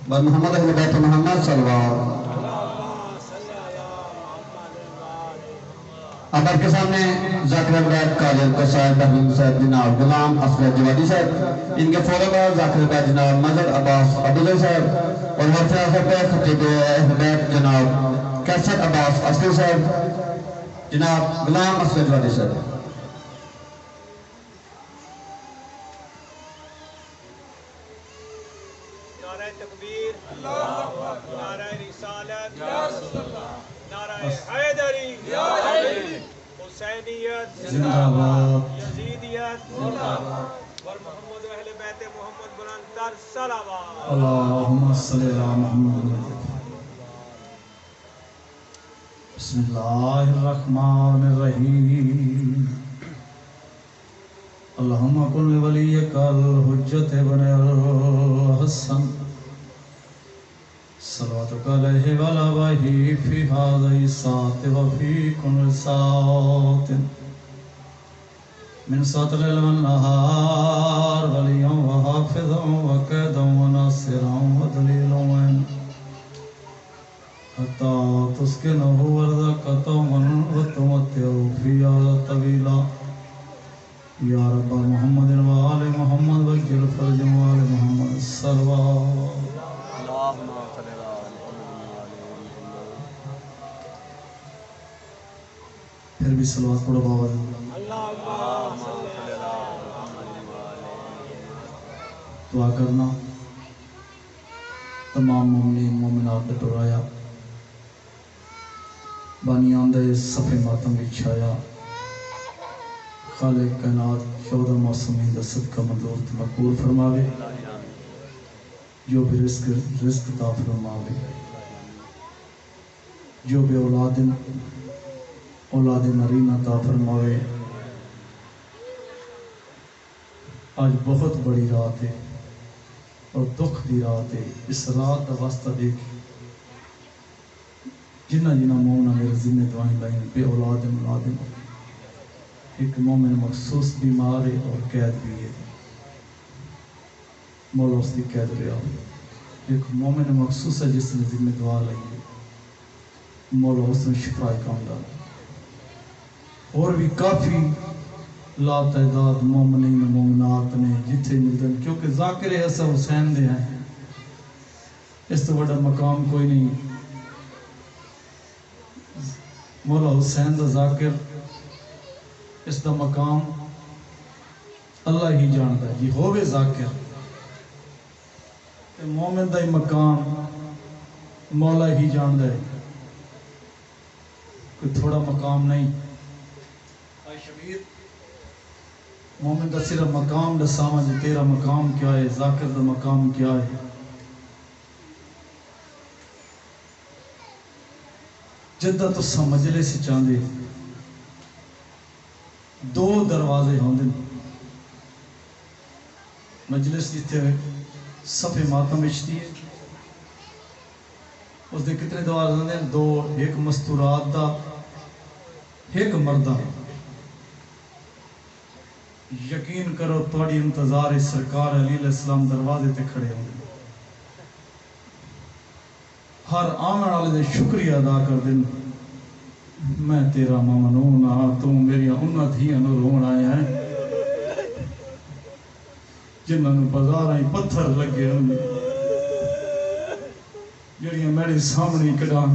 بر محمد اہل بیت محمد صلوات. اب آپ کے سامنے ذاکر البیت قاری القدس صاحب تحریم صاحب جناب غلام اصغر جوادی صاحب، ان کے فوراً بعد ذاکر البیت جناب مظہر عباس عبداللہ صاحب اور حفظہ صاحب خطیب اہل بیت جناب کیسر عباس اصغر صاحب، جناب غلام اصغر جوادی صاحب. نعرہ تکبیر، نعرہ رسالت، نعرہ حیدری، حسینیت، زندہ باد، یزیدیت، ور محمد و اہل بیت محمد بلند تر صلوات. اللہم صلی علی محمد. بسم اللہ الرحمن الرحیم. اللہم کن لولیک الحجت ابن الحسن صلواتک علیہ وعلی فی هذه الساعة وفی کل ساعة من ساعة الليل والنهار وليا وحافظا وقائدا وناصرا ودليلا وعينا حتى تسكنه أرضك طوعا وتمتعه فيها طويلا. یا رب محمد وآل محمد وجل فرج وآل محمد صلوات. پھر بھی صلوات پڑھو بابا. دعا کرنا تمام مومنین مومنات دے ٹرایا بانیان دے صفِ ماتم بچھایا. خالق کائنات 14 معصومین دا صدقہ منظور تے مقبول فرماوے. جو بھی رزق عطا فرماوے. جو بھی اولاد نرین عطا فرماوے. آج بہت بڑی رات ہے اور دکھ دی رات ہے. اس رات دا واسطہ دیکھ جنہ مومنہ میرے ذمہ دعائیں لائیں بے اولاد ملادم. ایک مومن مخصوص بیمار ہے اور قید بھی ہے. مولا اس کی قید رہا. ایک مومن مخصوص ہے جس نے ذمہ دعا لائی ہے. مولا اس نے شفا کاملہ. اور بھی کافی لا تعداد مومنین مومنات نے جتھے ملتے ہیں کیونکہ ذاکر حسن حسین دے ہیں. اس تو بڑا مقام کوئی نہیں. مولا حسین دا ذاکر اس دا مقام اللہ ہی جانتا ہے. یہ ہووے ذاکر مومن دا ہی مقام مولا ہی جانتا ہے. کوئی تھوڑا مقام نہیں. آئی شبیر مومن دا صرف مقام دا سامن جی تیرا مقام کیا ہے. ذاکر دا مقام کیا ہے. جدہ تو سمجھلے سے چاندے دو دروازے ہوندے. مجلس جتھے صفِ ماتم بچتی ہے اس دے کتنے دروازے ہوندے ہیں؟ دو. ایک مستورات دا ایک مردہ. یقین کرو تھوڑی انتظار سرکار علیہ السلام دروازے تے کھڑے ہوندے. ہر آمن والے دے شکریہ ادا کر دیں. میں تیرا ممنون ہاں تو میری انہاں دھیاں نو رون آیا ہے جنہاں نو بازاراں پتھر لگے ہوندے جڑیاں میرے سامنے کڈاں.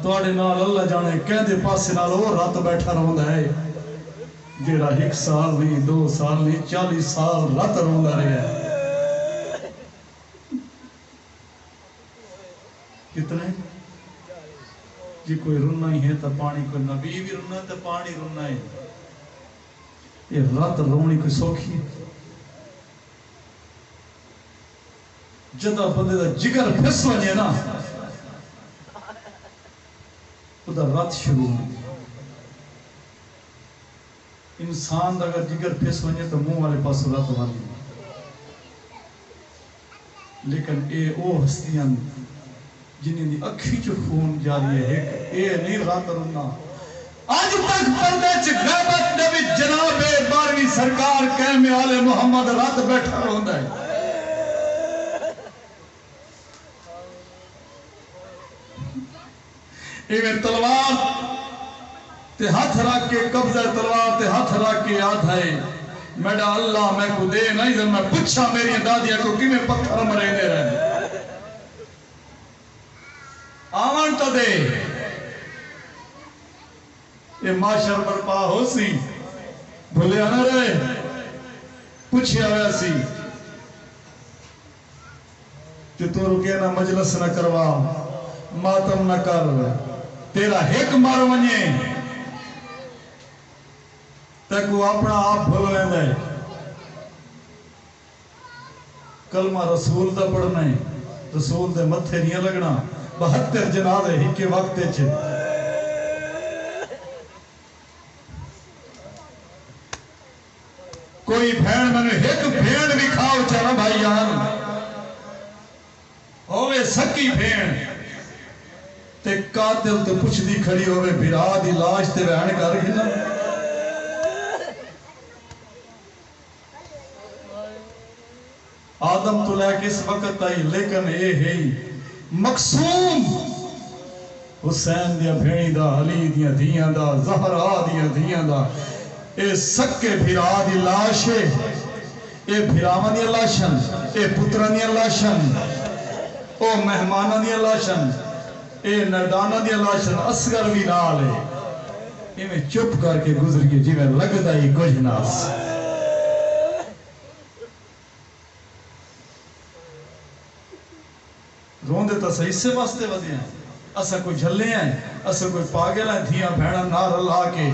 تواڈے نال اللہ جانے کہندے پاسے نال او رات بیٹھا رہندا ہے جیڑا 1 سال نہیں 2 سال نہیں 40 سال رات رہندا رہیا ہے. کتنے جی کوئی رونا ہی ہے تو پانی، کوئی نبی بھی رونا ہے تو پانی رونا ہے. یہ رات رونی کوئی سوکھی ہے. جدہ بندے دا جگر پھس وجے نا تو دا رات شروع ہو. انسان دا اگر جگر پھس وجے تو منہ والے پاس رات والی. لیکن اے او ہستیاں جنہیں دی اکھی چو خون جاری ہے. اے نہیں رات رونا آج تک پردے چ غیبت دے وچ جناب 12ویں سرکار قائم آل محمد رات بیٹھا رہندا ہے. ایویں تلوار تے ہاتھ رکھ کے قبضہ تلوار تے ہاتھ رکھ کے یاد ہے میڈا اللہ میں کو دے نہیں تو میں پوچھا میری دادیاں کو کہ میں پتھر مرے دے رہے آون تو دے یہ معاشر برپا ہو سی بھولے نہ رہے پوچھیا ہوا سی کہ تو رکے نہ مجلس نہ کروا ماتم نہ کر تیرا ایک مار ونجے تک وہ اپنا آپ بھول لینا ہے کلمہ رسول دا پڑھنا ہے رسول دے متھے نہیں لگنا 72 جنازے ہی کے وقت چھے کوئی بھین میں نے ایک بھین بھی کھاؤ چاہنا بھائی آن ہوئے سکی بھین تے قاتل تے پچھ دی کھڑی ہوئے بھرا دی لاش تے بہن کر گنا آدم تو لے کے اس وقت آئی لیکن اے ہے مقصوم حسین دیا بھینی دا علی دیا دھیاں دا زہرا دیا دھیاں دا اے سکے بھرا دی لاش ہے اے بھراوان دیا لاشن اے پتران دیا لاشن او مہمانان دیا لاشن اے نردانہ دیا لاشن اسگر بھی نال ہے اے میں چپ کر کے گزر گئے جی میں لگتا ہی کچھ ناس روندے تا صحیح سے واسطے ودے ہیں اسا کوئی جھلے ہیں اسا کوئی پاگل ہیں دھیاں بھیڑا نار اللہ کے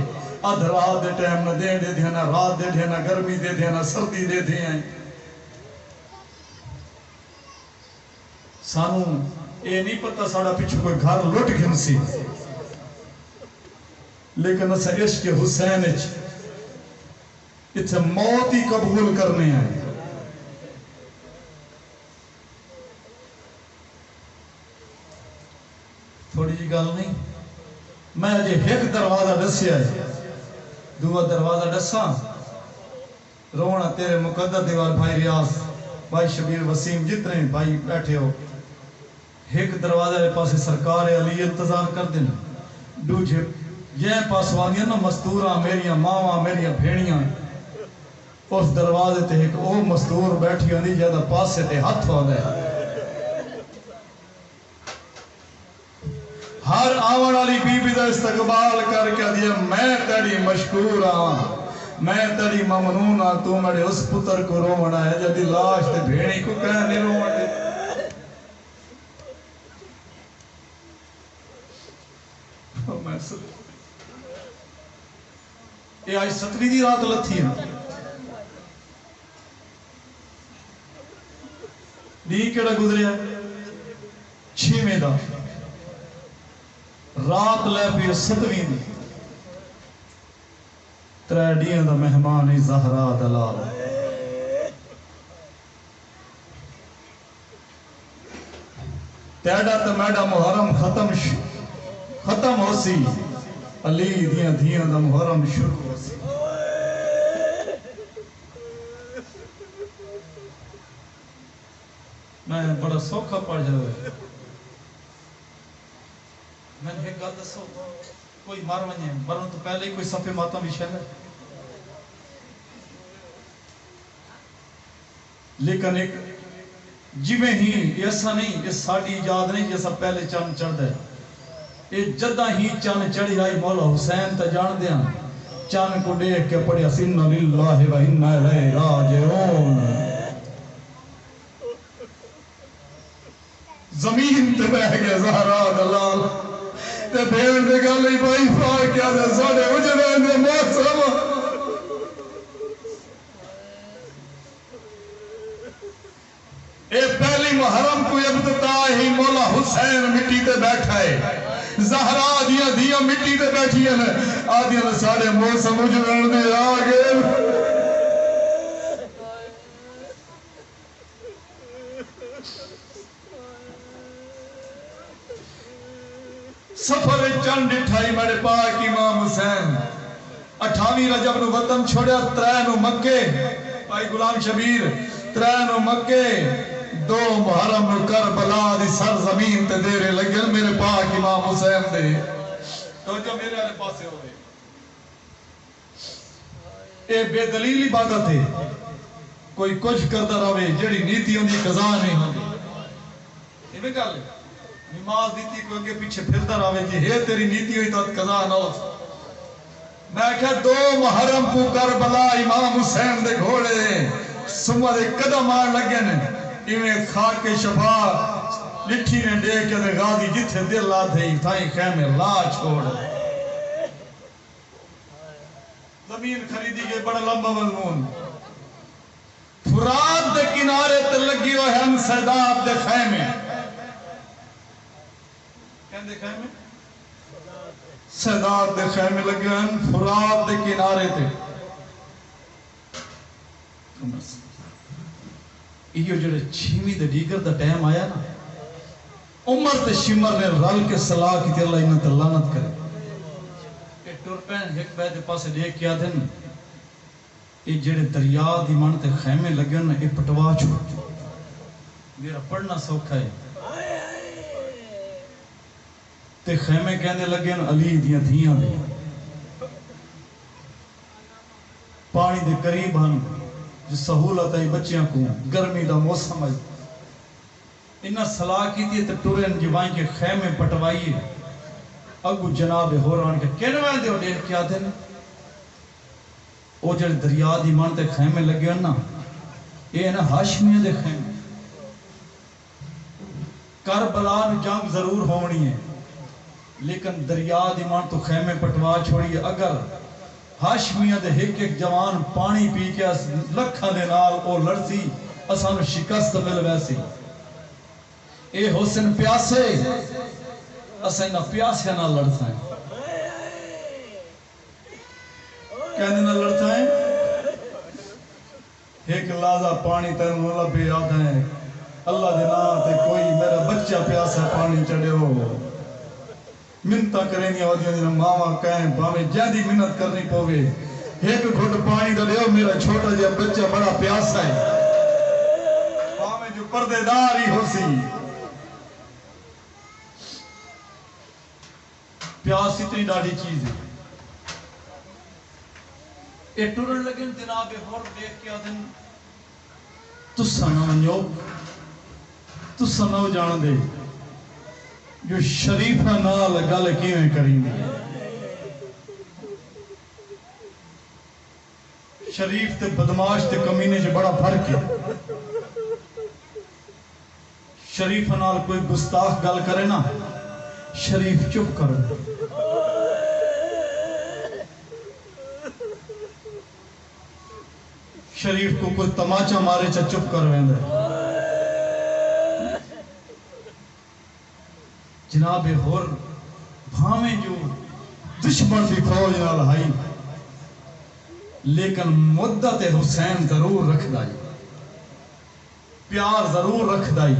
ادھ رات دے ٹائم نہ دے دے دینا رات دے دینا گرمی دے دینا سردی دے دے ہیں سانو اے نہیں پتہ ساڑا پیچھو کوئی گھر لٹ گھن سی لیکن اسا عشق حسین اتھے موت ہی قبول کرنے ہیں تھوڑی جی گل نہیں میں جی ایک دروازہ ڈسیا ہے دو دروازہ ڈسا رونا تیرے مقدر دیوار بھائی ریاض بھائی شبیر وسیم جتنے بھائی بیٹھے ہو ایک دروازہ پاسے سرکار علی انتظار کر دینا دوجھے یہ پاسوانیاں نا مستورہ میریاں ماواں میریاں بھیڑیاں اس دروازے تے ایک او مستور بیٹھی ہوندی جیدہ پاسے تے ہاتھ ہو دے ہر آون والی بی بی دا استقبال کر کے دیا میں تیری مشکور آن میں تیری ممنون آن تو میرے اس پتر کو رونا ہے جدی لاش تے بھیڑی کو کہنے رونا دے میں سلے یہ آج 17 دی رات لتھی ہے دی کیڑا گزریا 6 دا رات لے پی 7 دی 3 ڈیاں دا مہمان ہی زہرا دلال تیڑا تا میڈا محرم ختم ہو سی علی دیاں دھیاں دا محرم شروع ہو سی میں بڑا سوکھا پڑ جائے میں نے ایک گل دسو کوئی مار ونجے مرن تو پہلے ہی کوئی صفے ماتم بھی شہر لیکن ایک جویں ہی ایسا نہیں یہ ساڑی ایجاد نہیں جیسا پہلے چاند چڑھ دے یہ جدہ ہی چاند چڑھی آئی مولا حسین تا جان دیا چاند کو دیکھ کے پڑھیا سِنَّ لِلَّهِ وَإِنَّ إِلَيْهِ رَاجِعُونَ زمین تے بہ گیا زہرا دلال تے بھیڑ دے گالی بھائی پاک کیا دے ساڑے اجرین دے موسم اے پہلی محرم کو ابتداء ہی مولا حسین مٹی تے بیٹھا ہے زہرا دیا مٹی تے بیٹھی ہے آدھیا نے ساڑے موسم اجرین دے آگے سفر چند ڈٹھائی میرے پاک امام حسین 28 رجب نو وطن چھوڑیا 3 نو مکے بھائی غلام شبیر 3 نو مکے 2 محرم نو کربلا دی سرزمین تے دیرے لگن میرے پاک امام حسین دے تو جو میرے آلے پاسے ہوئے اے بے دلیل عبادت ہے کوئی کچھ کرتا رہے جڑی نیتی ہوندی قضا نہیں ہوندی یہ میں کہا لے نماز دیتی کوئی اگے پیچھے پھرتا رہے جی ہے تیری نیتی ہوئی تو قضا نہ ہو میں کہا 2 محرم کو کربلا امام حسین دے گھوڑے سمہ دے قدم آن لگے نے ایویں خاک کے شفا لٹھی نے دے کے دے غازی جتھے دل لا دے تھائیں خیمے لا چھوڑ زمین خریدی گئے بڑا لمبا مضمون فرات دے کنارے تے لگی ہوئے ہم سیداب دے خیمے کہن دے خیمے سیداب دے خیمے لگے ہیں فرات دے کنارے تے یہ جڑے چھیمی دے دیگر دا ٹائم آیا نا عمر تے شمر نے رل کے صلاح کی تے اللہ انہاں تے لعنت کرے کہ ٹر پین ایک بیدے پاسے دیکھ کیا دن یہ جڑے دریا دی من تے خیمے لگن یہ پٹوا چھوڑ میرا پڑھنا سوکھا ہے تے خیمے کہنے لگن علی دیاں دھیاں دے پانی دے قریب ہن جو سہولت ہے بچیاں کو گرمی دا موسم ہے انہاں صلاح کی تھی تے ٹورن جوائیں کے خیمے پٹوائیے اگو جناب ہوران کے کینوائیں دے ہو دیکھ کیا دن او جڑے دریا دی من تے خیمے لگے نا یہ نا ہاشمیہ دے خیمے کربلا میں جنگ ضرور ہونی ہے لیکن دریا دی من تو خیمے پٹوا چھوڑی اگر ہاشمیہ دے ایک جوان پانی پی کے لکھا دے نال او لڑسی اسانو شکست مل ویسی اے حسن پیاسے اسے نہ پیاسے نہ لڑتا ہے کہنے نہ لڑتا ہے ایک لازہ پانی تین مولا پہ آتا ہے اللہ دے نام تے کوئی میرا بچہ پیاسا پانی چڑھے ہو منتہ کریں گے اور دینا ماما کہیں بامی جیدی منت کرنی پوگے ایک گھٹ پانی دا دیو میرا چھوٹا جا بچہ بڑا پیاسا ہے بامی جو پردے داری ہو سی پیاس اتنی ڈاڑی چیز ہے اے ٹورن لگن جناب ہور دیکھ کے آدھن تُسا نہ منیو تُسا نہ جان دے جو شریفہ نال گل کیویں کریں گے شریف تے بدماش تے کمینے جو بڑا فرق ہے شریفہ نال کوئی گستاخ گل کرے نا شریف چپ کرے شریف کو کوئی تماچا مارے چا چپ کر ویندے جناب ہور بھاویں جو دشمن بھی فوج نہ لہائی لیکن مدت حسین ضرور رکھ دائی پیار ضرور رکھ دائی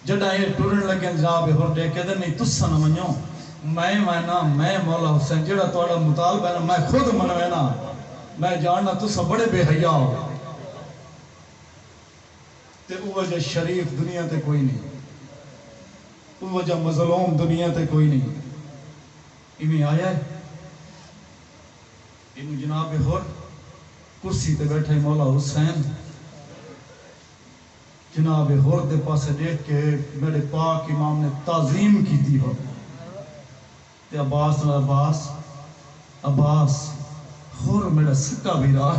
جڑا یہ ٹورن لگے جناب ہور دے کہ نہیں تسا نہ منو میں مولا حسین جڑا تہاڈا مطالبہ ہے نا میں خود منوینا میں جاننا تسا بڑے بے حیا ہو تے او وجہ شریف دنیا تے کوئی نہیں او وجہ مظلوم دنیا تے کوئی نہیں ایویں آیا ہے انہوں جناب ہور کرسی تے بیٹھے مولا حسین جناب ہور دے پاسے دیکھ کے میرے پاک امام نے تعظیم کی دی ہو تے عباس ہور میرا سکا بھی رہا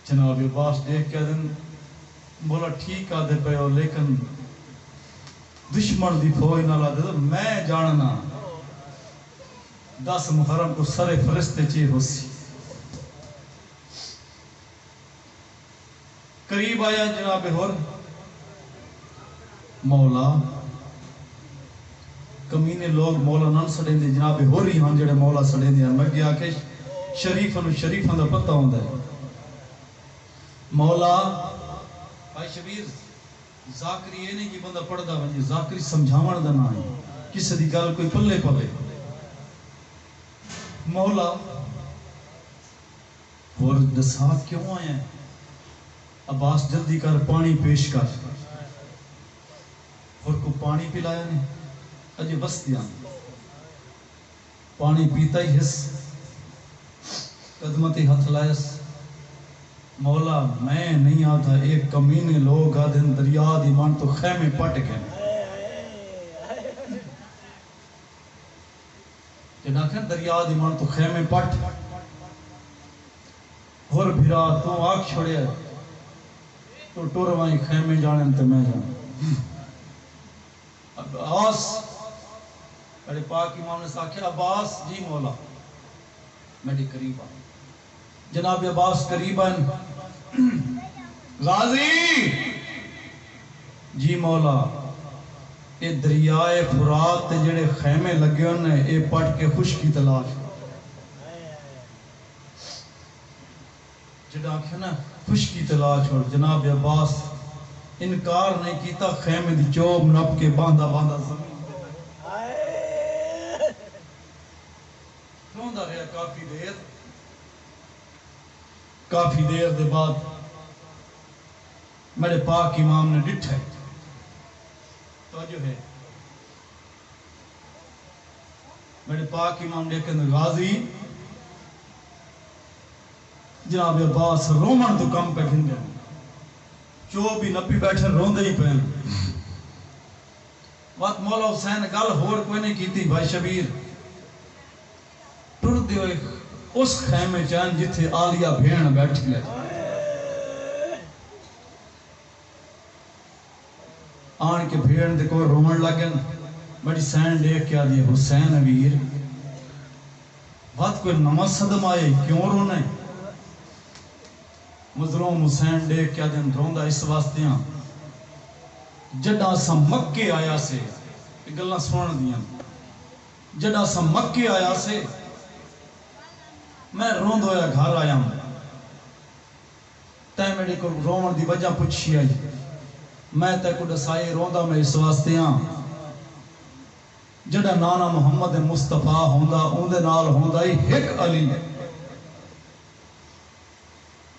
جناب عباس دیکھ کے دن بولا ٹھیک آدھے پہ ہو لیکن دشمن دی فوج نہ لا دے میں جاننا 10 محرم کو سر فرشتے چیئے ہو سی قریب آیا جناب ہور مولا کمینے لوگ مولا نان سڑیں دے جناب ہور ہی ہاں جڑے مولا سڑیں دے میں گیا کہ شریفاں دا پتہ ہوندہ ہے مولا بھائی شبیر ذاکری یہ نہیں کہ بندہ پڑھدا ونجے، ذاکری سمجھاون دا نہ ہے، کسی دی گل کوئی پلے پوے۔ مولا اور دسا کیوں آیا ہے؟ عباس جلدی کر پانی پیش کر، اور کو پانی پلایا نہیں، اجے بس دیا پانی پیتا ہی ہس، قدمتی ہاتھ لائس، مولا میں نہیں آتا، ایک کمینے لوگ آدھن دریا دی مان تو خیمے پٹ گئے، جنا کہ دریا دی مان تو خیمے پٹ، اور بھرا تو آگ چھوڑے تو ٹوروائیں خیمے جانن تے میں جانن۔ عباس بڑے پاک امام نے ساکھیا، عباس جی مولا میری قریب آئے، جناب عباس قریب آئے، غازی جی مولا اے دریائے فرات تے جڑے خیمے لگے ہونے اے پٹ کے خشکی تلاش، جڑا آکھے نا خشکی تلاش، اور جناب عباس انکار نہیں کیتا، خیمے دی چوب نپ کے باندھا باندھا زمین روندہ رہا کافی دیر دے بعد میرے پاک امام نے ڈٹھا توجہ ہے، میرے پاک امام نے کہنے غازی جناب عباس رومن تو کم پہ گھن گئے، چو بھی نپی بیٹھے روندے ہی پہن، وقت مولا حسین گل ہور کوئی نہیں کیتی، بھائی شبیر ٹر دیو اس خیمے چاہن جتھے آلیہ بھین بیٹھ لے، آن کے بھین دے کو رومن لگن، بڑی سین دیکھ کیا دیئے حسین ویر بات کوئی نماز صدم آئے کیوں رونے، مظلوم حسین دیکھ کیا دن روندہ اس واسطیاں جڑا سا مکے آیا سے گلہ سوڑ دیاں، جڑا سا مکے آیا سے میں روند ہویا گھر آیا ہوں، تے میرے کو رومن دی وجہ پوچھی آئی، میں تے کو دسائی روندہ میں اس واسطیاں جڑا نانا محمد مصطفیٰ ہوندہ اوندے نال ہوندہ ہی ایک علی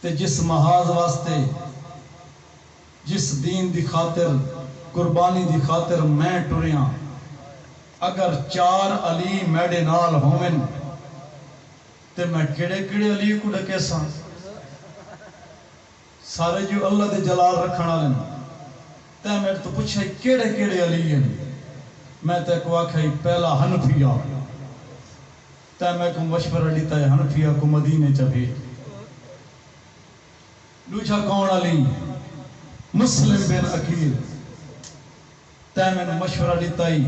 تے جس محاذ واسطے جس دین دی خاطر قربانی دی خاطر میں ٹریاں، اگر 4 علی میڈے نال ہومن تے میں کڑے کڑے علی کو ڈکے سان، سارے جو اللہ دے جلال رکھنا لیں، تے میں تو پوچھے کڑے کڑے علی ہیں، میں تے کو آکھائی پہلا حنفیہ، تے میں کو مشورہ لیتا ہے حنفیہ کو مدینے چبھی، دوچھا کون علی مسلم بن عقیل، تے میں نے مشورہ لیتا ہی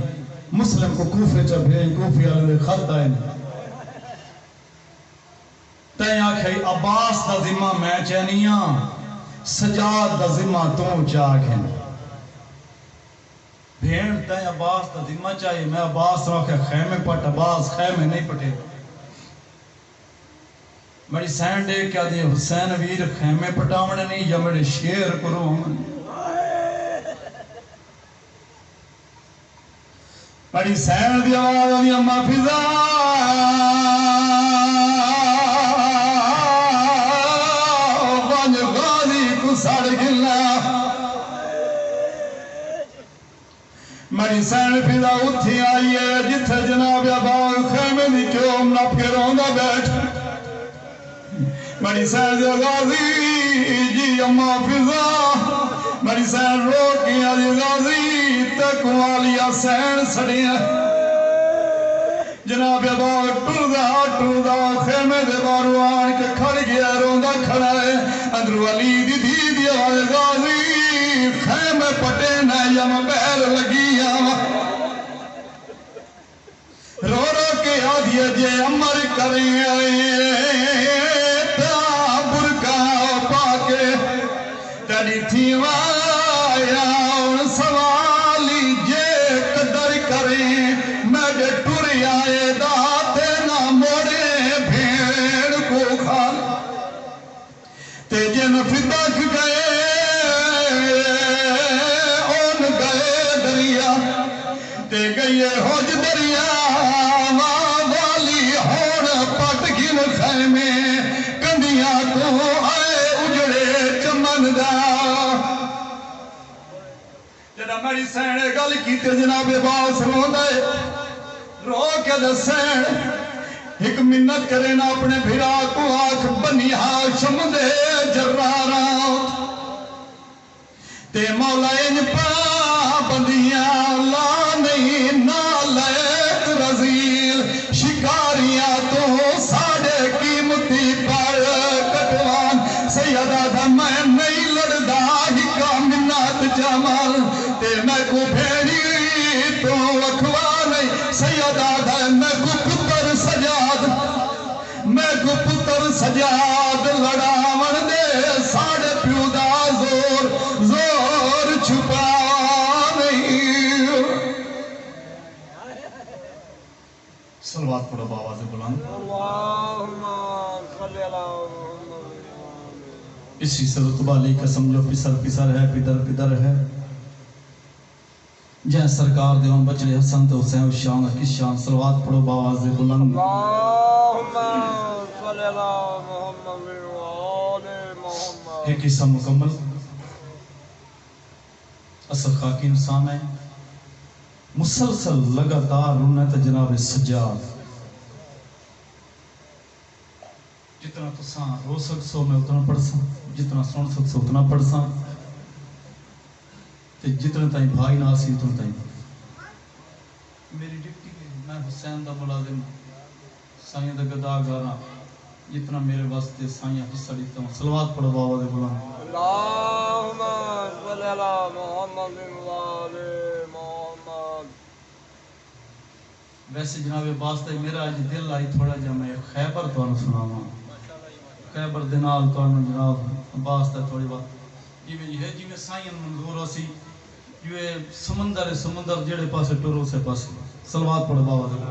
مسلم کو کوفے چبھی، کوفی علی خط آئے، تے آکھائی عباس دا ذمہ میں چینیاں، سجاد دا ذمہ تو چاک ہیں، بھین تے عباس دا ذمہ چاہیے، میں عباس رو کہ خیمے پٹ، عباس خیمے نہیں پٹے، میری سین دے کیا دے حسین ویر خیمے پٹاونے نہیں یا میرے شیر کرو ہم، میری سین دی آواز دی اما فضا سڑ گلا، میری سین فضا اتھی آئی ہے جتھے جناب عباس خیمے دی چوم نپ کے روندہ بیٹھ، میری سین دی غازی جی اما فضا، میری سین رو کیا جی غازی تکو آلیا سین سڑیا، جناب عباس ٹر دا خیمے دے بارو آن کے کھڑ گیا روندہ کھڑا ہے، اندر علی دی دی آواز غازی خیمے پٹے نہ یم بیر لگی رو رو کے آدھیا جے امر کریں تا برکا پاکے تیری تھی وایا ان سوالی جے قدر کریں میرے ٹوری آئے داتے نہ موڑے بھیڑ کو کھال تے جن فدق گئے یہ ہوج دریا والی ہون پٹ گن خیمے کندیاں تو آئے اجڑے چمن دا جناب میری سینے گل کیتے جناب باس رو دے رو کے دسین ایک منت کرے نا اپنے بھرا کو آنکھ بنی ہاشم دے جرارا تے مولا ان پا بندیاں لا نہیں نالیت رزیل شکاریاں تو ساڑے قیمتی پر کٹوان سیدہ تھا میں نہیں لڑدا ہکا منت جمال تے میں کو بھیڑی تو اکھوا نہیں سیدہ تھا میں کو پتر سجاد میں کو پتر سجاد لڑاون دے ساڑے پیودا زور زور چھپا نہیں صلوات پڑھو آواز بلند اللہم صلی اللہ محمد اسی سے رتبہ لی قسم جو پسر پسر ہے پدر پدر ہے جہاں سرکار دیوان بچڑے حسن تو حسین شان کس شان صلوات پڑھو باواز بلند اللہم صلی اللہ محمد محمد ایک حصہ مکمل اصل خاکی انسان ہے مسلسل لگاتار رونا ہے جناب سجاد جتنا تو ساں رو سکسو میں اتنا پڑھ ساں جتنا سن سکسو اتنا پڑھ ساں جتنے تائیں بھائی ناسی اتنے تائیں میری ڈپٹی ہے میں حسین دا ملازم سائیں دا گدا گارا جتنا میرے واسطے سائیں حصہ دیتا ہوں صلوات پڑھو بابا دے بلند اللہم صلی اللہ محمد محمد ویسے جناب واسطے میرا آج دل آئی تھوڑا جا میں خیبر تو آنو سناما خیبر دنال تو آنو جناب واسطے تھوڑی بات یہ ہے جی میں سائیں منظور ہو سی یہ سمندر جڑے پاسے ٹورو سے پاسے صلوات پڑھو بابا دے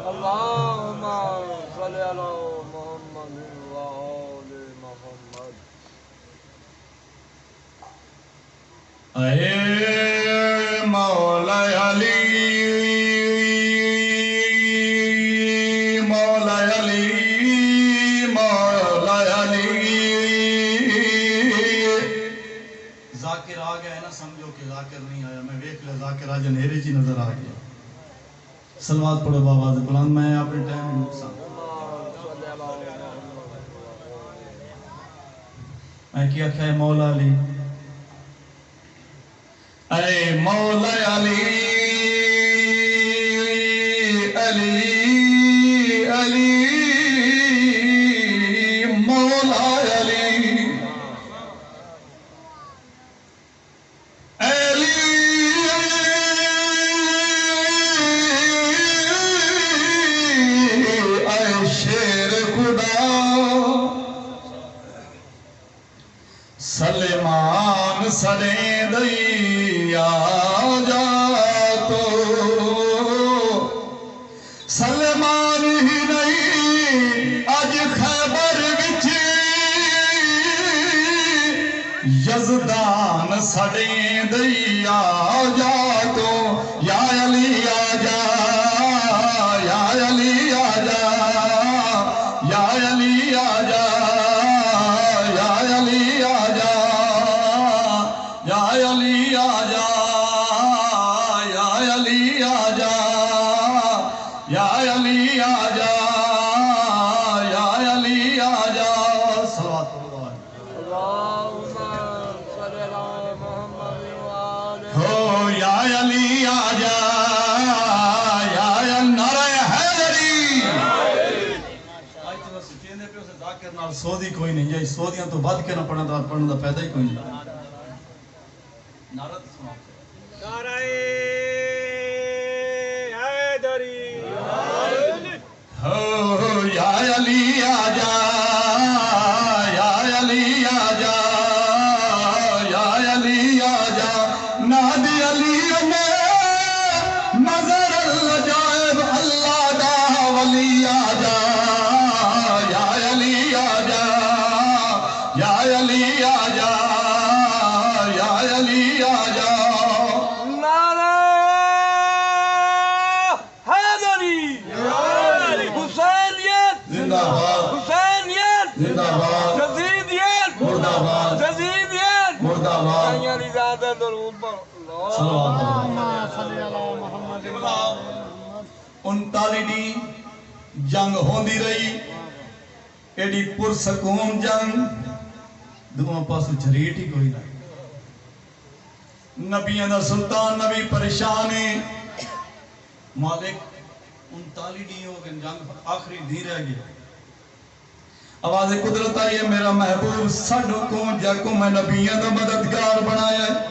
اللہم صلی اللہ محمد محمد اے مولا علی مولا علی مولا علی ذاکر آ گیا ہے نا سمجھو کہ ذاکر نہیں آیا میں ویک لے ذاکر آج انہیرے چی نظر آ گیا صلوات پڑھو بابا دے بلند میں اپنے ٹائم نقصان میں کیا کہے مولا علی اے مولا علی علی علی مولا علی اے شیر خدا سلیمان سڑے دیا جا تو سلیمان ہی نہیں اج خیبر وچ یزدان سڑے دیا جا تو یا علی آ جا یا علی آ جا یا علی آ جا یا علی آ جا یا علی آ جا یا علی آ جا یا علی آ جا یا علی آ جا صلوات اللہم صلی اللہ محمد ہو یا علی آ جا یا نعرہ حیدری آج تو بس چیندے پہ اسے ذاکر نال سودی کوئی نہیں یہ سودیاں تو بد کے نہ پڑھنے دا پیدا ہی کوئی نہیں نعرہ سنا نعرہ حیدری ہو یا علی آ جا یا علی آ جا یا علی آ جا نادی علی نے نظر الجائب اللہ دا ولی آ جا یا علی آ جا یا علی آ جا یا علی آ جا نعرہ تے درود پڑھو صلوات صلی علی محمد 39 دی جنگ ہوندی رہی ایڈی پرسکون جنگ دونوں پاسوں جھریٹ ہی کوئی نہ نبیوں دا سلطان نبی پریشان ہے مالک 39 دی ہو گئے جنگ آخری دی رہ گیا آواز قدرت آئی ہے میرا محبوب ساڈو کو جا کو میں نبیوں دا مددگار بنایا ہے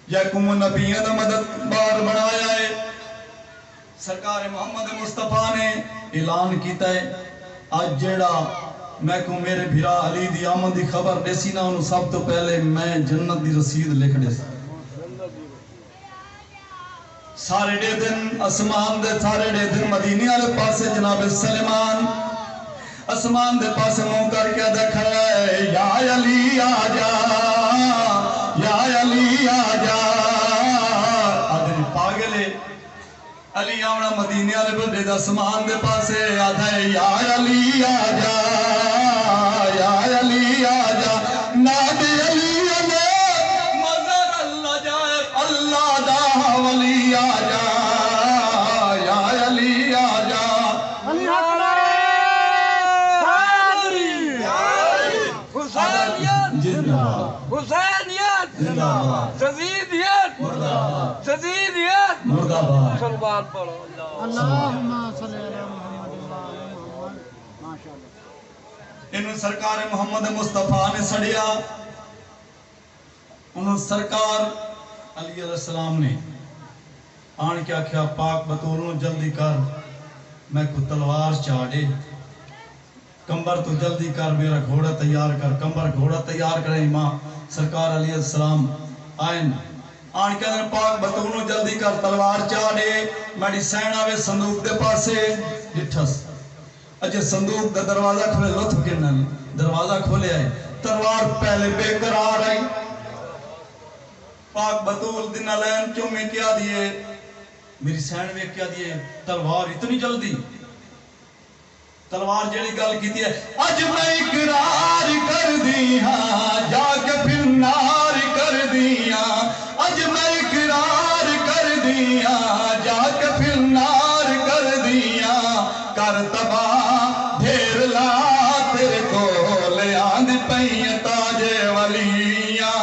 یا کو نبیوں دا مددگار بنایا ہے سرکار محمد مصطفیٰ نے اعلان کیتا ہے آج جیڑا میں کو میرے بھرا علی دی آمد دی خبر دیسی نہ انہوں سب تو پہلے میں جنت دی رسید لکھ دے سارے ڈے دن اسمان دے سارے ڈے دن مدینی والے پاسے جناب سلیمان اسمان دے پاسے منہ کر کے دیکھا ہے یا علی آجا یا علی آجا آدھے پاگلے علی آمنا مدینی والے بڑے دا اسمان دے پاسے آدھا ہے یا علی آجا یا علی آجا نادی علی نے مگر اللہ جائے اللہ دا ولی آجا یا علی آجا علی اکبر حسینیت زندہ باد حسینیت زندہ باد تزیدیت مردہ باد تزیدیت مردہ باد صلوات پڑھو اللہم صلی علی محمد وعلی محمد ماشاءاللہ انہوں سرکار محمد مصطفیٰ نے سڑیا انہوں سرکار علی علیہ السلام نے آن کیا کیا پاک بطولوں جلدی کر میں کو تلوار چاڑے کمبر تو جلدی کر میرا گھوڑا تیار کر کمبر گھوڑا تیار کریں ماں سرکار علیہ السلام آئین آن کیا دن پاک بطولوں جلدی کر تلوار چاڑے میڈی سین آوے صندوق دے پاسے جٹھس اجھے صندوق دا دروازہ کھولے لطف کرنا دروازہ کھولے آئے تلوار پہلے بے قرار آئی پاک بطول دن علین چومیں کیا دیئے میری سین میں کیا دیئے تلوار اتنی جلدی تلوار جیڑی گل کی دیئے اج میں اقرار کر دیا جا کے پھر نار کر دیا اج میں اقرار کر دیا جا کے پھر نار کر دیا کر تباہ دھیر لا تیرے کو لے آندھ پہین تاج ولیاں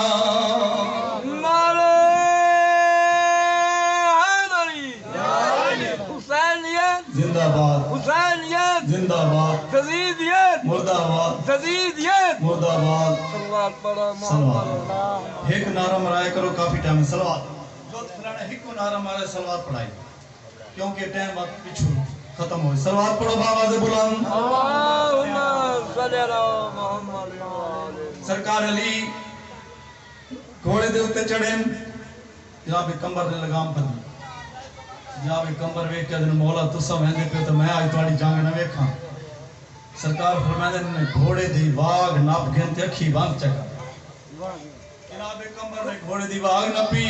زندہ باد حسینیت زندہ باد تزیدیت مردہ باد تزیدیت مردہ باد صلوات پڑھو سلوات ایک نعرہ مرائے کرو کافی ٹائم سلوات لطف فلانے ایک کو نعرہ مرائے سلوات پڑھائی کیونکہ ٹائم بات پیچھو ختم ہوئی سلوات پڑھو بآواز بلند اللہم صلی علی محمد وعلی سرکار علی گھوڑے دے ہوتے چڑھیں جناب کمبر نے لگام پر دی جناب کمبر ویک کے دن مولا تسا ویندے پہ تو میں آج تواڈی جنگ نہ ویکھاں سرکار فرمائے نے گھوڑے دی واگ نپ گھنتے اکھی بند چکا جناب کمبر نے گھوڑے دی واگ نپی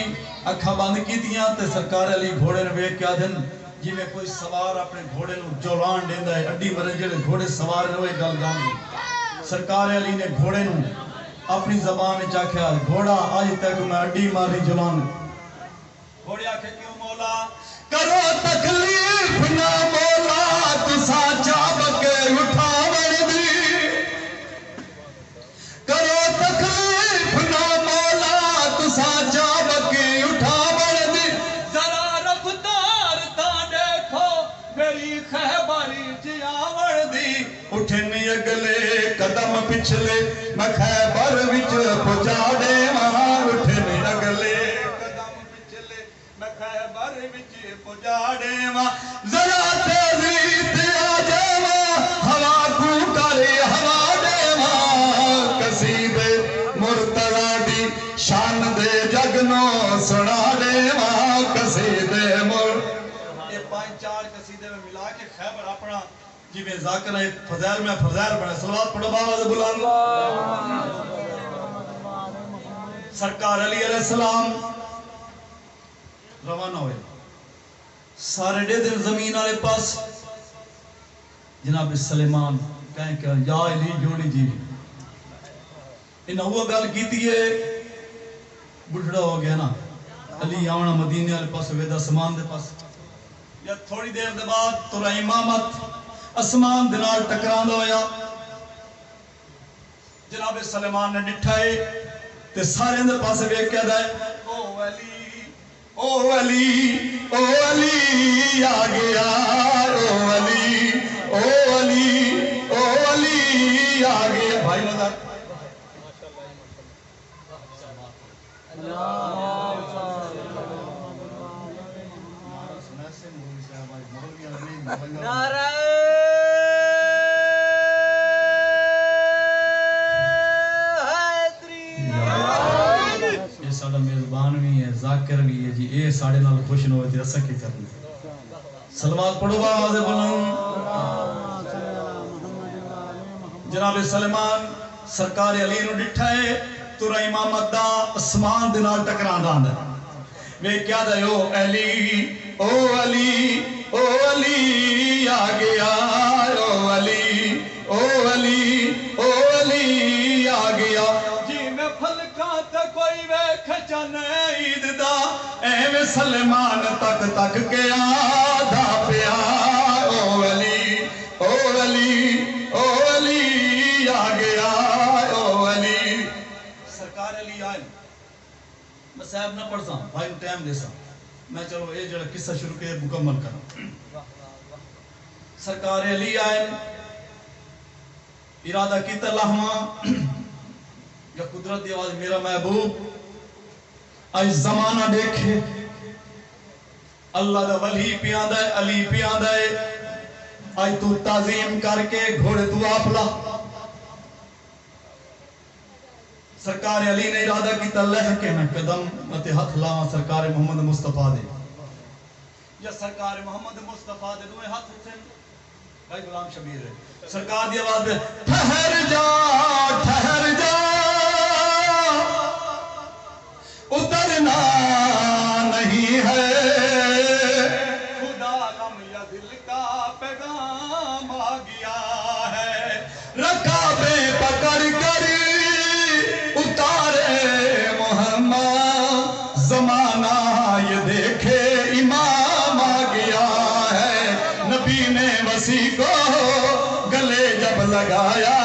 اکھا بند کی دیاں تے سرکار علی گھوڑے نے ویک کے دن جی میں کوئی سوار اپنے گھوڑے نو جولان دیندا ہے اڈی مرے جڑے گھوڑے سوار نے وہی گل گاں سرکار علی نے گھوڑے نو اپنی زبان وچ آکھیا گھوڑا آج تک میں اڈی ماری جولان گھوڑے آکھے کیوں مولا کرو تکلیف نہ مولا تسا چاپ کے اٹھاون دی کرو تکلیف نہ مولا تسا چاپ کے اٹھاون دی ذرا رفتار تا دیکھو میری خیبری جاون دی اٹھن اگلے قدم پچھلے میں خیبر وچ پہنچا دے ماں اٹھن اگلے ذرا تیزی تیا جاوا ہوا کو کرے ہوا دیوا قصیدے مرتضی دی شان دے جگ نو سنا دیوا قصیدے مر یہ 5-4 قصیدے میں ملا کے خیبر اپنا جی میں ذاکر ہے فضائل میں فضائل بڑھے صلوات پڑھو بآواز بلند سرکار علی علیہ السلام روانہ ہوئے سارے ڈے دن زمین آلے پاس جناب سلیمان کہیں کہ یا علی جوڑی جی انہیں وہ گل کیتی ہے بڑھڑا ہو گیا نا علی آونا مدینے والے پاس ویدا اسمان دے پاس یا تھوڑی دیر دے بعد تورا امامت اسمان دے نال ٹکراندہ ہویا جناب سلیمان نے ڈٹھائے تے سارے اندر پاس ویک کیا دائے او علی او علی او علی آ گیا او علی او علی او علی آ گیا بھائی نظر نعرہ حیدری یہ ساڑھا میزبان بھی ہے ذاکر بھی ہے جی اے ساڑھے نال خوش نہ ہوئے تھے ایسا کی کرنے سلوات پڑھو آواز بلند جناب سلیمان سرکار علی نو ڈٹھا ہے تورا امامت دا اسمان دے نال ٹکران دا میں کیا دا او علی او علی او علی آ گیا او علی او علی او علی آ گیا جی میں پھلکا تے کوئی ویکھ جانے عید دا ایویں سلیمان تک تک کے آدھا پیا او علی او علی او علی آ گیا او علی سرکار علی آئے میں صاحب نہ پڑھ ساں بھائی ٹائم دے ساں میں چلو یہ جڑا قصہ شروع کے مکمل کروں سرکار علی آئے ارادہ کیتا لہما یا قدرت دی آواز میرا محبوب آج زمانہ دیکھے اللہ دا ولی پیاندہ ہے علی پیاندہ ہے آج تو تعظیم کر کے گھوڑے تو آپلا سرکار علی نے ارادہ کی تلہ کے میں قدم متے ہاتھ لاؤں سرکار محمد مصطفیٰ دے یا سرکار محمد مصطفیٰ دے دوئے ہاتھ تھے بھائی غلام شبیر ہے سرکار دی آواز دے ٹھہر جا اترنا نہیں ہے خدا غم یا دل کا پیغام آ گیا ہے رکابیں پکڑ کر اتارے محمد زمانہ یہ دیکھے امام آ گیا ہے نبی نے وسیع کو گلے جب لگایا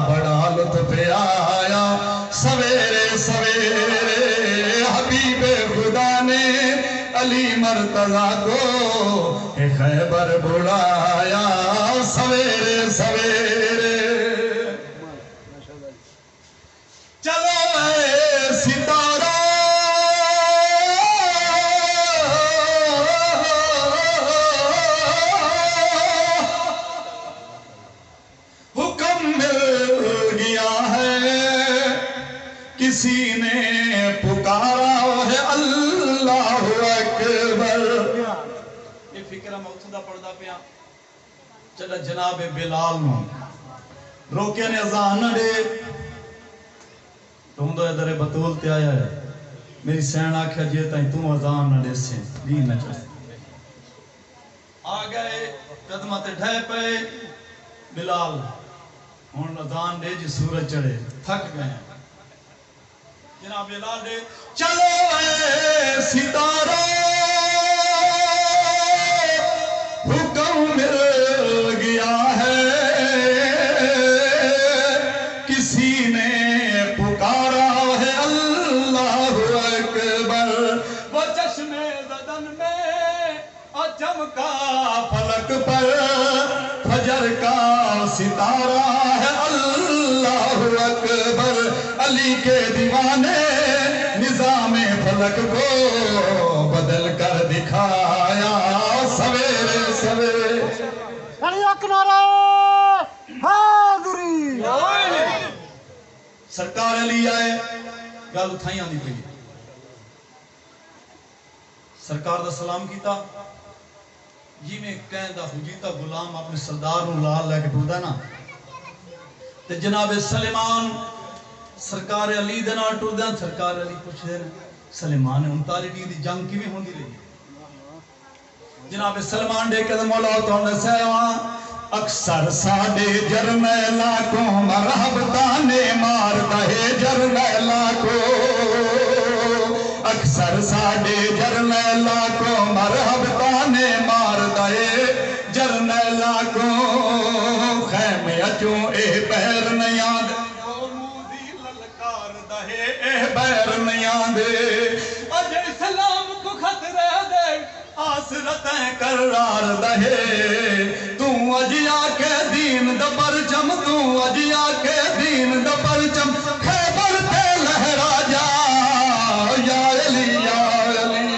بڑا لطف آیا سویرے سویرے حبیب خدا نے علی مرتضیٰ کو خیبر بلایا سویرے سویرے چلو اے ستارہ حکم مل گیا ہے کسی نے پکارا ہے اللہ اکبر یہ فکرہ میں اتھا پڑھدا پیا چلا جناب بلال نو روکے نے اذان نہ دے تو ہندو ادھر بطول تے آیا ہے میری سین آکھیا جے تائیں تو اذان نہ دے سے دین نہ چلے آ گئے قدمہ تے ڈھے پے بلال ہن اذان دے جی سورج چڑھے تھک گئے ہیں جناب بلال دے چلو اے ستارہ حکم مل گیا ہے کسی نے پکارا ہے اللہ اکبر وہ چشم زدن میں چمکا فلک پر فجر کا ستارہ ہے اللہ اکبر علی کے دیوانے نظام فلک کو بدل کر دکھایا سویرے سویرے علی اکبر حاضری سرکار علی آئے گل اتھائی آنی پئی سرکار دا سلام کیتا جی میں کہن دا حجیتا غلام اپنے سردار لال لے کے ٹوٹا نا تے جناب سلیمان سرکار علی دے نال ٹردے سرکار علی پوچھ دے سلیمان 39 دی جنگ کیویں ہوندی رہی جناب سلمان دے کہ مولا تو نے سہوا اکثر ساڈے جرنیلاں کو مرحب تانے مار دے جرنیلاں کو اکثر ساڈے جرنیلاں کو مرحب تانے مار دے جرنیلاں کو خیمے اچوں اے بیر نیاں دے موزی للکار دے اے بیر نیاں دے اج اسلام کو خطرے دے آسرتیں قرار دے تو اجیا کے دین دا پرچم تو اجیا کے دین دا پرچم خیبر تے لہرا جا یا علی یا علی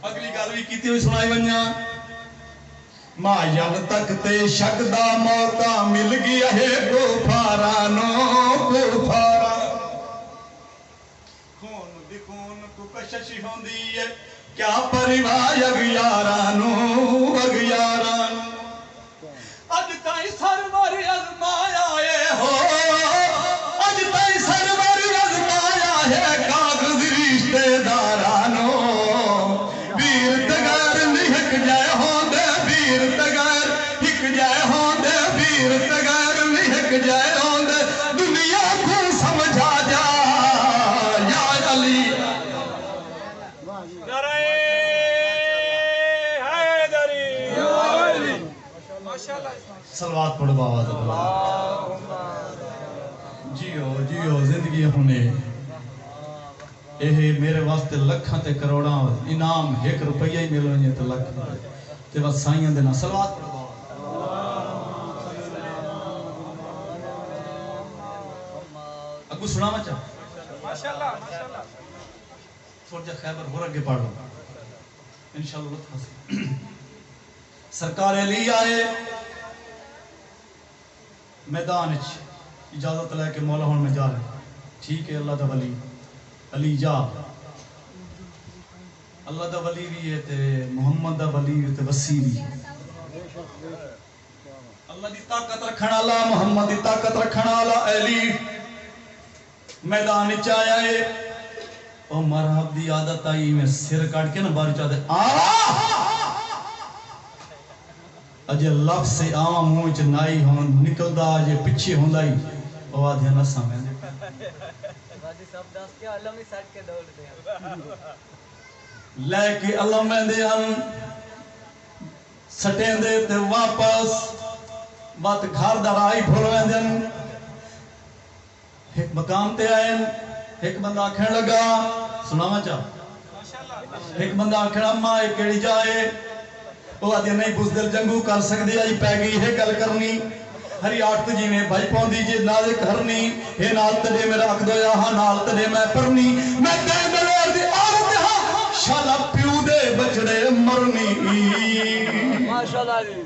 اگلی گل بھی کیتی ہوئی سنائی ونجا ماین تک تے شک دا موقع مل گیا ہے کفارانو کفارا خون دی خون کو کشش ہوندی ہے کیا پریواہ اگیارانو اگیارانو اج تائیں سرور ازمایا ہے ہو اج تائیں سرور ازمایا ہے کاغذ رشتے دارانو ویر تغیر لکھ جائے ہوندے ویر تغیر ہک جائے ہوندے ویر تغیر لکھ جائے ہوندے دنیا کو سمجھا جا یا علی نعرہ حیدری ماشاءاللہ سلوات پڑھو آواز جیو جیو زندگی ہونے اے میرے واسطے لکھاں تے کروڑاں انعام 1 روپیہ ہی مل ونجے تے لکھ تے بس سائیاں دے نال سلوات پڑھو اگو سنا ما چاہ ماشاءاللہ ماشاءاللہ تھوڑا جا خیبر ہو رگے پڑھ لو انشاءاللہ لطف حاصل سرکار علی آئے میدان اجازت لے کے مولا ہون میں جا رہے ٹھیک ہے اللہ دا ولی علی جا اللہ دا ولی بھی ہے تے محمد دا ولی بھی تے وسیع بھی ہے اللہ دی طاقت رکھن والا محمد دی طاقت رکھن والا علی میدان وچ آیا ہے او مرحب دی عادت آئی میں سر کاٹ کے نہ باہر چاہتے اجے لفظ سے عام منہ چ نائی ہون نکلدا اجے پیچھے ہوندا ہی او آدھے نہ سامنے باجی صاحب دس کے علم ہی سٹ کے دوڑ دے لے کے علم دے ہم سٹیں دے تے واپس بات گھر دا راہی بھول ویندے ایک مقام تے آئے ایک بندہ آکھن لگا سناواں چا ایک بندہ آکھن اما اے کیڑی جائے وہ آدھے نہیں بزدل جنگو کر سکدی آئی پہ گئی ہے گل کرنی ہری آٹھ جی میں بھائی پاؤں دیجئے نازے کرنی ہے نال تڑے میرا عقد ہویا ہاں نال تڑے میں پرنی میں دین دلیر دی عورت ہاں شالا پیو دے بچڑے مرنی ماشاءاللہ جی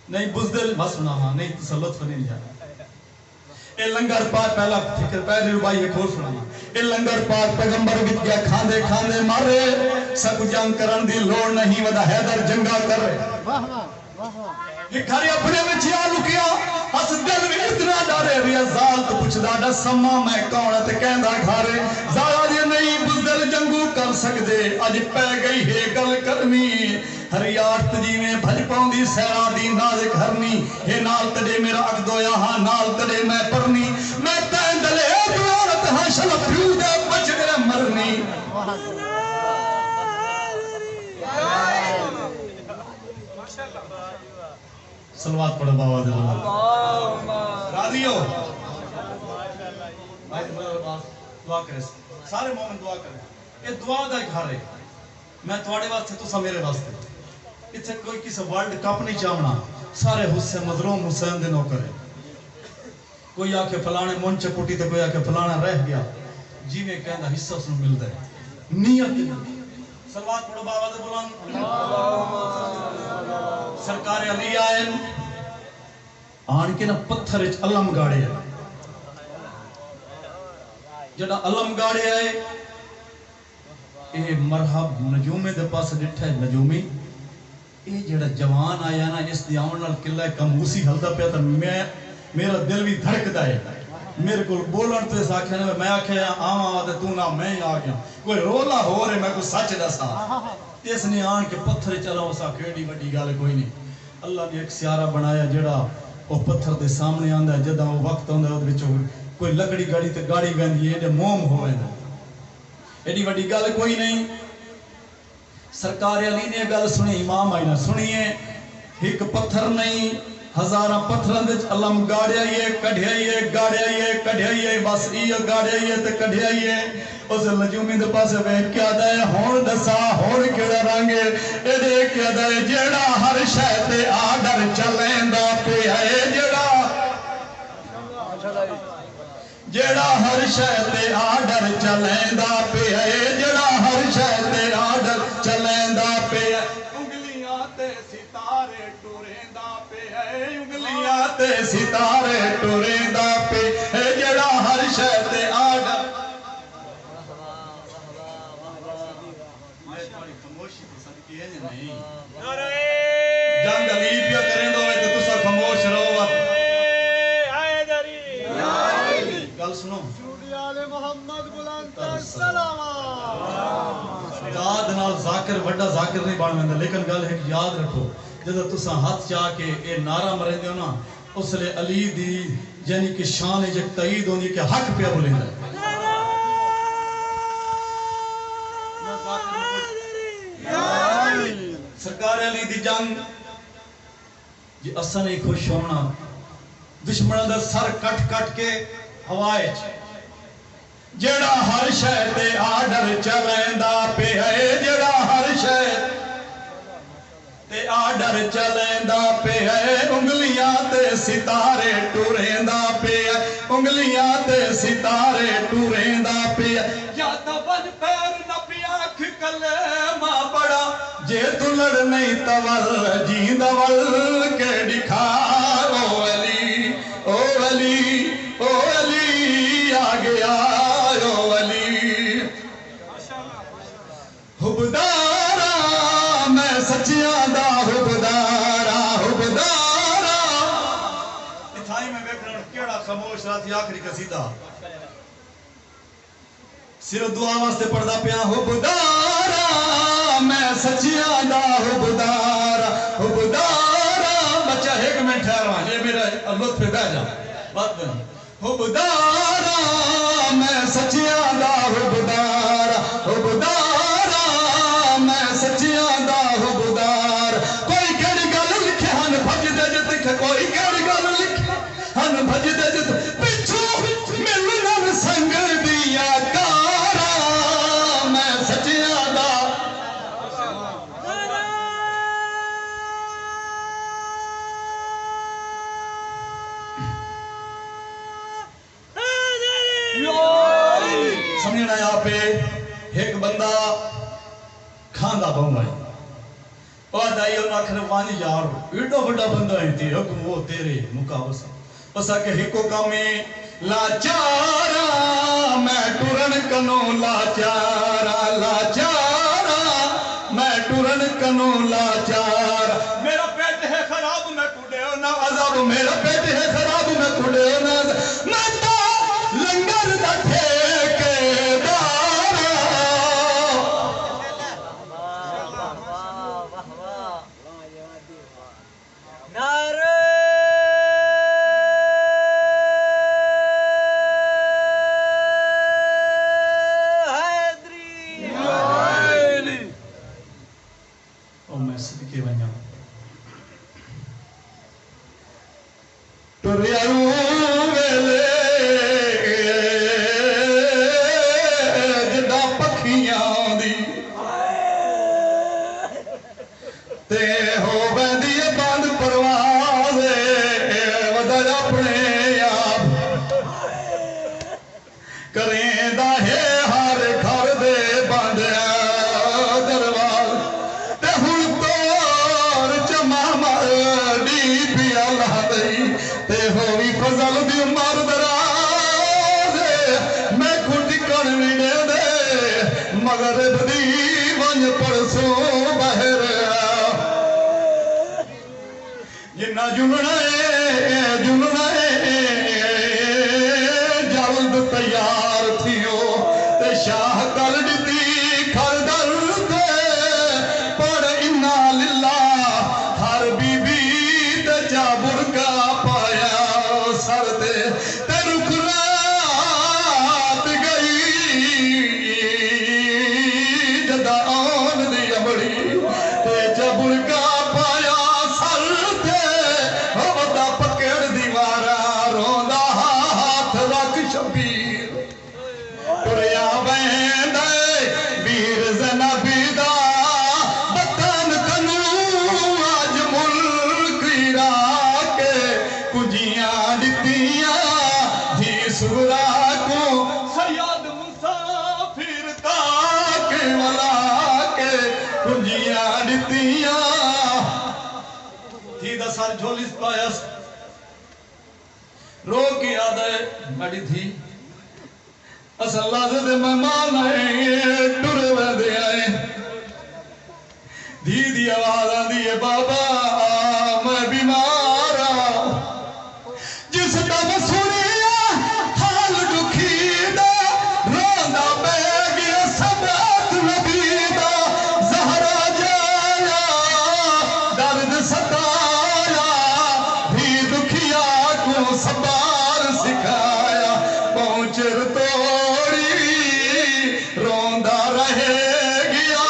نہیں بزدل بس سنا ہاں نہیں تسلط فنی نہیں جانا اے لنگر پاک پہلا فکر پہلی ربائی ایک اور سنا اے لنگر پاک پیغمبر بت گیا کھاندے کھاندے مارے سب جنگ کرن دی لوڑ نہیں ودا حیدر جنگا کر رہے یہ گھری اپنے میں چیا لکیا اس دل میں اتنا ڈارے ریا زال تو پوچھ ڈاڈا سما میں کونت کہندہ گھارے زالا جی نہیں بزدل جنگو کر سکدے اج پہ گئی ہے گل کرنی ہری آٹھ جی میں بھج پاؤں دی سیرا دی نازک ہرنی ہے نال تڑے میرا عقد ہویا ہاں نال تڑے میں پرنی میں تین دلے دورت ہاں شلپ پیو دے بچڑے مرنی سلوات پڑھو بابا دے اللہ راضی ہو دعا کرے سارے مومن دعا کرے یہ دعا دا گھر ہے میں تواڑے واسطے تو سا میرے واسطے اتھے کوئی کسی ورلڈ کپ نہیں چاہنا سارے حسین مظلوم حسین دے نوکر ہے کوئی آکے فلانے منچ کٹی تے کوئی آکے فلانا رہ گیا جی میں کہنا حصہ اس نے ملتا ہے نیت سلوات پڑھو بابا دے بلان سرکار علی آئین آن کے نا پتھر اچ علم گاڑے ہے جڑا علم گاڑے آئے اے مرحب نجومے دے پاس ڈٹھا ہے نجومی اے جڑا جوان آیا نا اس دی آمن نال قلعہ کموسی ہلدا پیا تا میرا دل بھی دھڑک دا ہے میرے کو بولن تو اس آکھیا نے میں آکھیا آواں تے تو نہ میں آ گیا کوئی رولا ہو رہے میں کو سچ دسا اس نے آن کے پتھر چلاو سا کیڑی وڈی گل کوئی نہیں اللہ نے ایک سیارہ بنایا جڑا وہ پتھر دے سامنے آندا ہے جداں وہ وقت آندا ہے اودے وچوں کوئی لکڑی گاڑی تے گاڑی ویندی ہے ایڈے موم ہو ویندا ایڈی وڈی گل کوئی نہیں سرکار علی نے گل سنی امام آئی نہ سنیے ایک پتھر نہیں ہزاراں پتھراں دے علم گاڑیائیے کڈھیائیے گاڑیائیے کڈھیائیے بس یہ گاڑیائیے تے کڈھیائیے اس نجومی دے پاسے ویکھ کے آدا ہے ہن دسا ہن کیڑا رنگ اے دیکھ کے آدا ہے جیڑا ہر شے تے آڈر چلیندا پیا اے جیڑا ہر شے تے آڈر چلیندا پیا اے جیڑا ہر شے تے آڈر چلیندا پیا انگلیاں تے ستارے ٹوریندا پیا اے انگلیاں تے ستارے ٹوریندا پیا اے جیڑا ہر شے تے آڈر جنگ علی پیا کریں دو تو تسا خاموش رہو گل سنو یاد نال ذاکر وڈا ذاکر نہیں بن ویندا لیکن گل ہے یاد رکھو جدوں تسا ہاتھ چا کے اے نعرہ مرندے ہو نا اس لیے علی دی یعنی کہ شان وچ تائید ہوندی کہ حق پیا بولیندا ہے سرکار علی دی جنگ جی اساں نہیں خوش ہونا دشمناں دا سر کٹ کٹ کے ہوائے جیڑا ہر شے تے آڈر چلیندا پیا اے جیڑا ہر شے تے آڈر چلیندا پیا اے انگلیاں تے ستارے ٹوریندا پیا انگلیاں تے ستارے ٹوریندا پیا یا تا بن پیر نبی آنکھ کلمہ پڑا جے تو لڑ نہیں تول جیندا ول کے دکھا او علی او علی او علی آ گیا او علی حبدارا میں سچیاں دا حبدارا حبدارا اتھائی میں ویکھنا کیڑا خاموش راتی آخری قصیدہ صرف دعا واسطے پڑھدا پیا حبدارا میں سچیاں دا حبدارا حبدارا بچہ ایک منٹ ٹھہروا یہ میرا لطف پہ بیٹھ جا بات بنا حبدارا میں سچیاں دا حبدارا حبدارا میں سچیاں دا حبدار کوئی کیڑی گل لکھے ہن بھج دے جت کوئی کیڑی گل لکھے ہن بھج دے جت پچھو ملن سنگ دیا کارا میں سچیاں دا سمجھنا یہاں پہ ایک بندہ کھاندہ بہن ہے اور دائی انہاں کھنے وانی یار ایڈا بڑا بندہ ہے تھی حکم وہ تیرے مقابسہ بسا کہ ہکو کمی لاچارا میں ٹورن کنو لاچارا لاچارا میں ٹورن کنو لاچارا میرا پیٹ ہے خراب میں کڑے ہو نا عذاب میرا پیٹ ہے خراب میں کڑے ہو نا میں تو لنگر دا ٹھیکے دارا نعرہ کنجیاں دتیاں دھی سورا کو سید مسافر تاک والا کے کنجیاں دتیاں تھی دا سر جھولیس پایس رو کی آدھے بڑی تھی اس اللہ سے دے مہمان آئے ڈرے ویدے آئے دی آواز آدھی ہے بابا میں بیمار جس دم سنیا حال دکھی دا روندہ بے گیا سبات نبی دا زہرا جایا درد ستایا بھی دکھیا کو سبار سکھایا پہنچر توڑی روندہ رہے گیا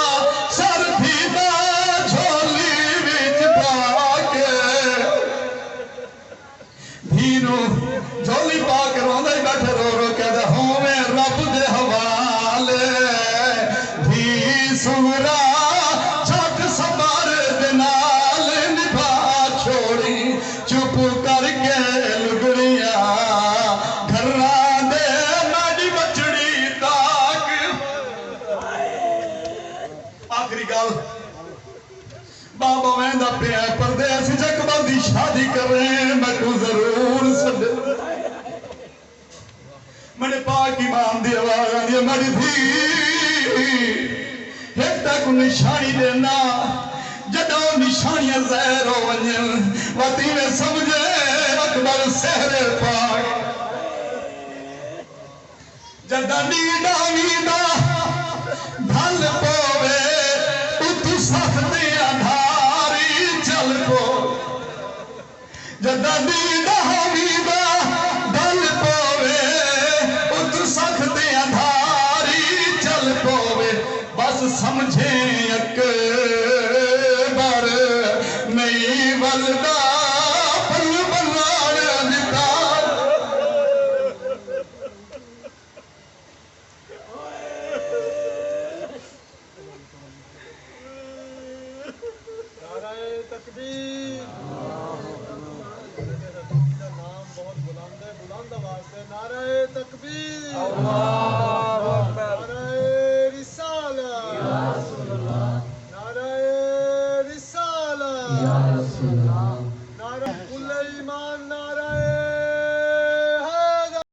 سر بھی جھولی وچ پا کے بھینو جھولی پا کے روندہ ہی بیٹھے رو رو کے دے ہومیں رب دے حوالے بھی سورا چھٹ سبار دنال نبھا چھوڑی چپ کر کے لگڑیاں گھران دے میڈی بچڑی تاک آخری گال بابا ویندہ پہ ہے پردیس جکبر دی شادی کر رہے ہیں میں کو ضرور سنڈے میں نے پاک امام دی آواز آنی ہے میری تھی ایک تک نشانی دینا جدو نشانیاں زہر ہو ونجن واتی میں سمجھے اکبر سہر پاک جدہ نیڈا نیڈا بھل پوے اتو سختی اندھاری چل کو جدہ نیڈا نیڈا بھل پوے اتو سختی اندھاری چل پوے بس سمجھیں اکبر نئی ولدہ پل بلار نکال نعرہ تکبیر نام بہت بلند ہے بلند آواز سے نعرہ تکبیر نعرہ رسالہ نعرہ رسالہ